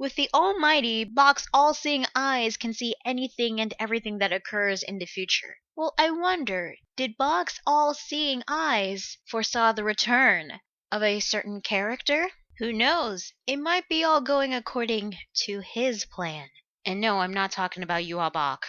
With the almighty Bach's all-seeing eyes can see anything and everything that occurs in the future. Well, I wonder, did Bach's all-seeing eyes foresaw the return of a certain character? Who knows? It might be all going according to his plan. And no, I'm not talking about Yuha Bach.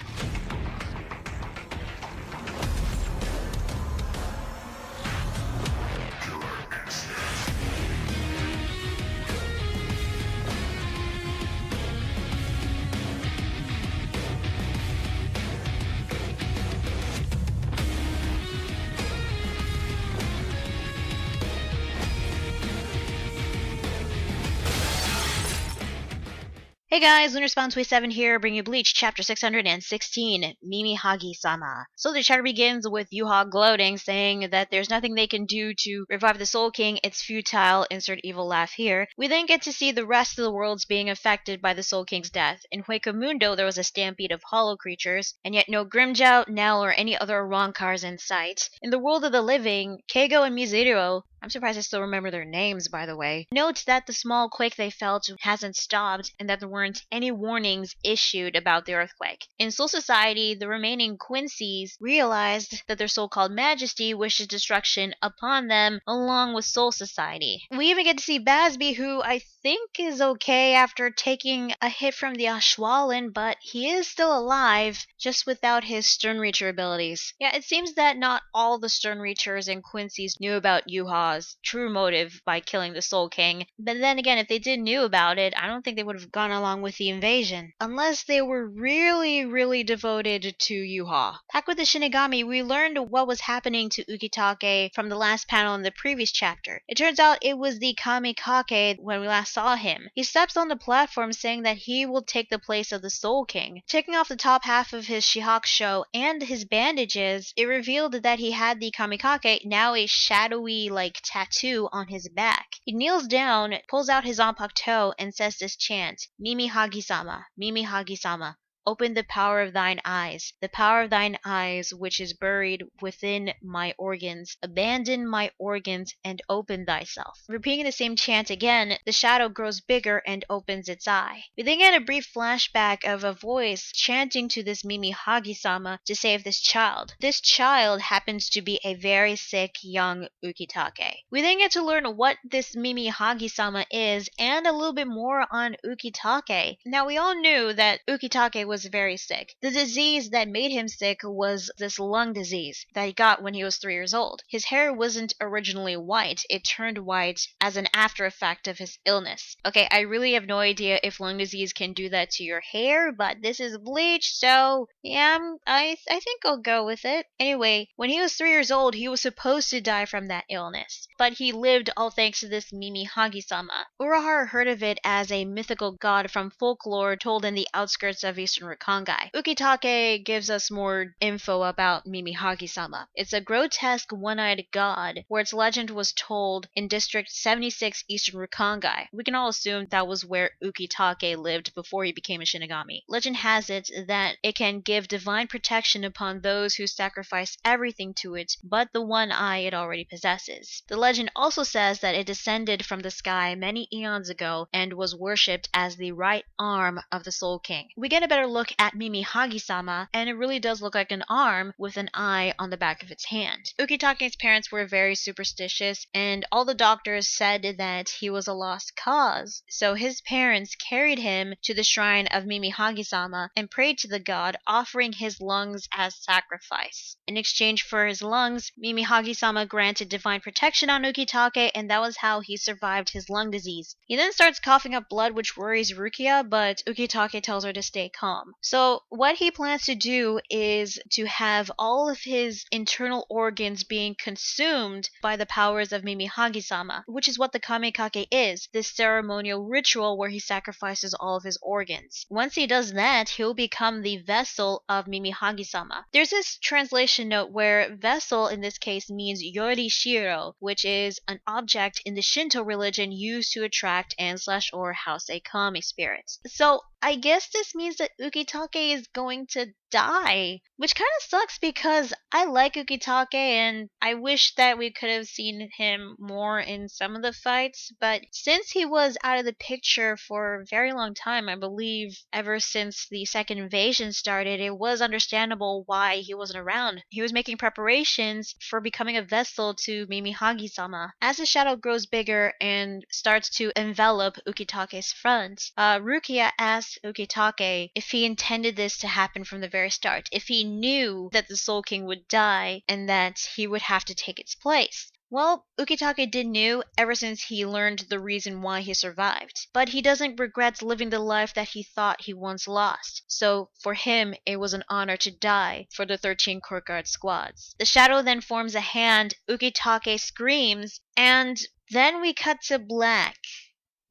Hey guys, LunarSpawn27 here, bringing you Bleach, Chapter 616, Mimihagi-Sama. So the chapter begins with Yuha gloating, saying that there's nothing they can do to revive the Soul King, it's futile, insert evil laugh here. We then get to see the rest of the worlds being affected by the Soul King's death. In Hueco there was a stampede of hollow creatures, and yet no Grimmjow, Nell, or any other Ronkars in sight. In the world of the living, Keigo and Mizurio, I'm surprised I still remember their names, by the way, note that the small quake they felt hasn't stopped and that there weren't any warnings issued about the earthquake. In Soul Society, the remaining Quincy's realized that their so-called majesty wishes destruction upon them along with Soul Society. We even get to see Basby, who I think is okay after taking a hit from the Ashwaulen, but he is still alive, just without his Stern Reacher abilities. Yeah, it seems that not all the Stern Reachers and Quincy's knew about Yuha's true motive by killing the Soul King, but then again, if they did knew about it, I don't think they would have gone along with the invasion, unless they were really devoted to Yuha. Back with the Shinigami, we learned what was happening to Ukitake from the last panel in the previous chapter. It turns out it was the Kamikake when we last saw him. He steps on the platform saying that he will take the place of the Soul King. Taking off the top half of his Shihakusho and his bandages, it revealed that he had the Kamikake, now a shadowy tattoo on his back. He kneels down, pulls out his Zanpakuto, and says this chant, Mimihagi-Sama, Mimihagi-Sama. Open the power of thine eyes, the power of thine eyes which is buried within my organs. Abandon my organs and open thyself. Repeating the same chant again, the shadow grows bigger and opens its eye. We then get a brief flashback of a voice chanting to this Mimihagi-Sama to save this child. This child happens to be a very sick young Ukitake. We then get to learn what this Mimihagi-Sama is and a little bit more on Ukitake. Now we all knew that Ukitake was very sick. The disease that made him sick was this lung disease that he got when he was 3 years old. His hair wasn't originally white, it turned white as an after effect of his illness. Okay, I really have no idea if lung disease can do that to your hair, but this is Bleach, so yeah, I think I'll go with it. Anyway, when he was 3 years old, he was supposed to die from that illness, but he lived all thanks to this Mimihagi-Sama. Urahara heard of it as a mythical god from folklore told in the outskirts of Eastern Rakangai. Ukitake gives us more info about Mimihagi-Sama. It's a grotesque one-eyed god where its legend was told in District 76 Eastern Rakangai. We can all assume that was where Ukitake lived before he became a Shinigami. Legend has it that it can give divine protection upon those who sacrifice everything to it but the one eye it already possesses. The legend also says that it descended from the sky many eons ago and was worshipped as the right arm of the Soul King. We get a better look at Mimihagi-Sama, and it really does look like an arm with an eye on the back of its hand. Ukitake's parents were very superstitious, and all the doctors said that he was a lost cause, so his parents carried him to the shrine of Mimihagi-Sama and prayed to the god, offering his lungs as sacrifice. In exchange for his lungs, Mimihagi-Sama granted divine protection on Ukitake, and that was how he survived his lung disease. He then starts coughing up blood, which worries Rukia, but Ukitake tells her to stay calm. So what he plans to do is to have all of his internal organs being consumed by the powers of Mimihagi-Sama, which is what the Kamikake is, this ceremonial ritual where he sacrifices all of his organs. Once he does that, he'll become the vessel of Mimihagi-Sama. There's this translation note where vessel in this case means yorishiro, which is an object in the Shinto religion used to attract and/or house a kami spirit. So I guess this means that Ukitake is going to die. Which kind of sucks because I like Ukitake and I wish that we could have seen him more in some of the fights. But since he was out of the picture for a very long time, I believe ever since the second invasion started, it was understandable why he wasn't around. He was making preparations for becoming a vessel to Mimihagi-Sama. As the shadow grows bigger and starts to envelop Ukitake's front, Rukia asks Ukitake if he intended this to happen from the very start, if he knew that the Soul King would die and that he would have to take its place. Well, Ukitake did know ever since he learned the reason why he survived, but he doesn't regret living the life that he thought he once lost. So for him, it was an honor to die for the 13 Courtyard squads. The shadow then forms a hand, Ukitake screams, and then we cut to black.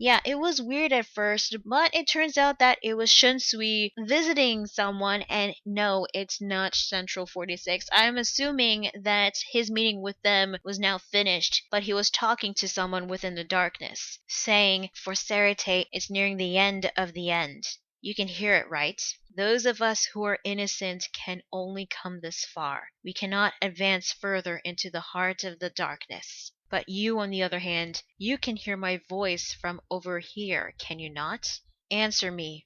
Yeah, it was weird at first, but it turns out that it was Shunsui visiting someone, and no, it's not Central 46. I'm assuming that his meeting with them was now finished, but he was talking to someone within the darkness, saying, for Sarate, it's nearing the end of the end. You can hear it, right? Those of us who are innocent can only come this far. We cannot advance further into the heart of the darkness. But you, on the other hand, you can hear my voice from over here, can you not? Answer me.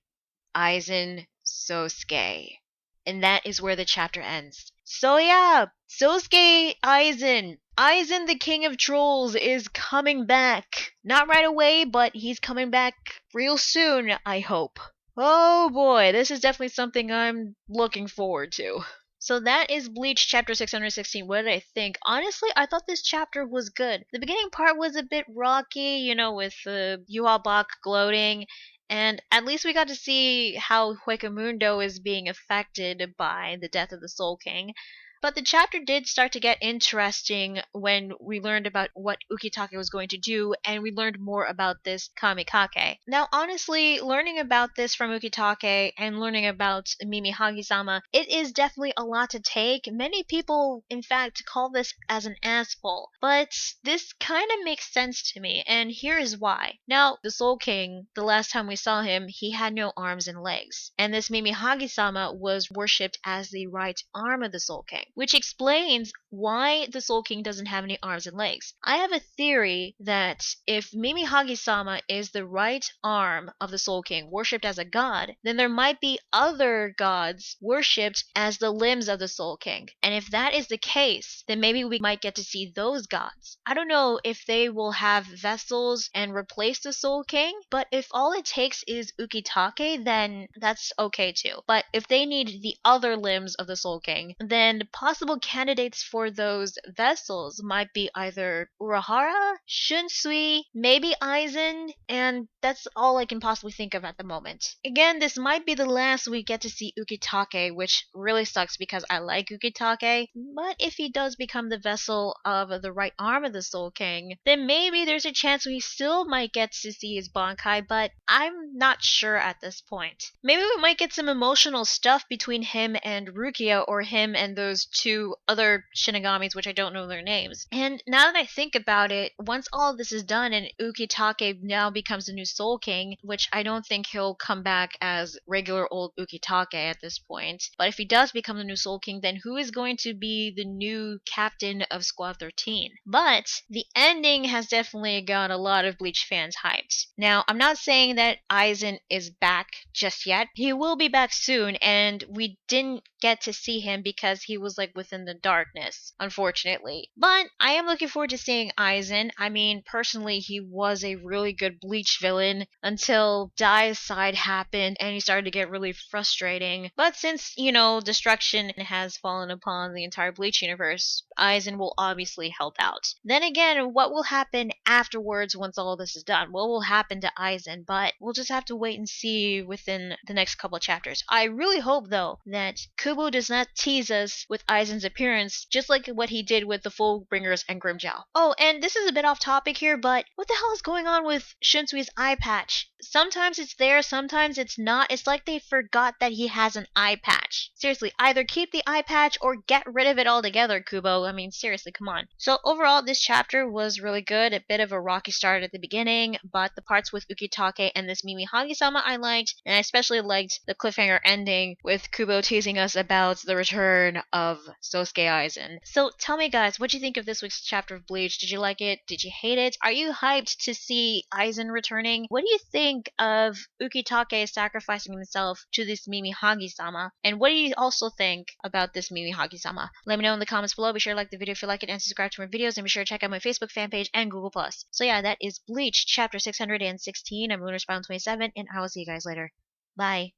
Aizen Sosuke. And that is where the chapter ends. So yeah, Sosuke Aizen. Aizen, the king of trolls, is coming back. Not right away, but he's coming back real soon, I hope. Oh boy, this is definitely something I'm looking forward to. So that is Bleach chapter 616. What did I think? Honestly, I thought this chapter was good. The beginning part was a bit rocky, with Yuha Bach gloating, and at least we got to see how Huecamundo is being affected by the death of the Soul King. But the chapter did start to get interesting when we learned about what Ukitake was going to do, and we learned more about this Kamikake. Now, honestly, learning about this from Ukitake and learning about Mimihagi-Sama, it is definitely a lot to take. Many people, in fact, call this as an assful, but this kind of makes sense to me, and here is why. Now, the Soul King, the last time we saw him, he had no arms and legs, and this Mimihagi-Sama was worshipped as the right arm of the Soul King, which explains why the Soul King doesn't have any arms and legs. I have a theory that if Mimihagi-Sama is the right arm of the Soul King, worshipped as a god, then there might be other gods worshipped as the limbs of the Soul King. And if that is the case, then maybe we might get to see those gods. I don't know if they will have vessels and replace the Soul King, but if all it takes is Ukitake, then that's okay too. But if they need the other limbs of the Soul King, then possible candidates for those vessels might be either Urahara, Shunsui, maybe Aizen, and that's all I can possibly think of at the moment. Again, this might be the last we get to see Ukitake, which really sucks because I like Ukitake, but if he does become the vessel of the right arm of the Soul King, then maybe there's a chance we still might get to see his Bankai, but I'm not sure at this point. Maybe we might get some emotional stuff between him and Rukia, or him and those two other Shinigamis, which I don't know their names. And now that I think about it, once all of this is done and Ukitake now becomes the new Soul King, which I don't think he'll come back as regular old Ukitake at this point, but if he does become the new Soul King, then who is going to be the new captain of Squad 13? But the ending has definitely got a lot of Bleach fans hyped. Now, I'm not saying that Aizen is back just yet. He will be back soon, and we didn't get to see him because he was within the darkness, unfortunately. But I am looking forward to seeing Aizen. I mean, personally, he was a really good Bleach villain until Dai's side happened and he started to get really frustrating. But since, destruction has fallen upon the entire Bleach universe, Aizen will obviously help out. Then again, what will happen afterwards once all this is done? What will happen to Aizen? But we'll just have to wait and see within the next couple of chapters. I really hope, though, that Kubo does not tease us with Aizen's appearance, just like what he did with the Fullbringers and Grimmjow. Oh, and this is a bit off topic here, but what the hell is going on with Shunsui's eye patch? Sometimes it's there, sometimes it's not. It's like they forgot that he has an eye patch. Seriously, either keep the eye patch or get rid of it altogether, Kubo. I mean, seriously, come on. So overall, this chapter was really good. A bit of a rocky start at the beginning, but the parts with Ukitake and this Mimihagi-Sama I liked, and I especially liked the cliffhanger ending with Kubo teasing us about the return of Sosuke Aizen. So tell me, guys, what do you think of this week's chapter of Bleach? Did you like it? Did you hate it? Are you hyped to see Aizen returning? What do you think of Ukitake sacrificing himself to this Mimihagi-Sama? And what do you also think about this Mimihagi-Sama? Let me know in the comments below. Be sure to like the video if you like it and subscribe to my videos, and be sure to check out my Facebook fan page and Google+. So yeah, that is Bleach chapter 616. I'm Lunar Spawn 27, and I will see you guys later. Bye.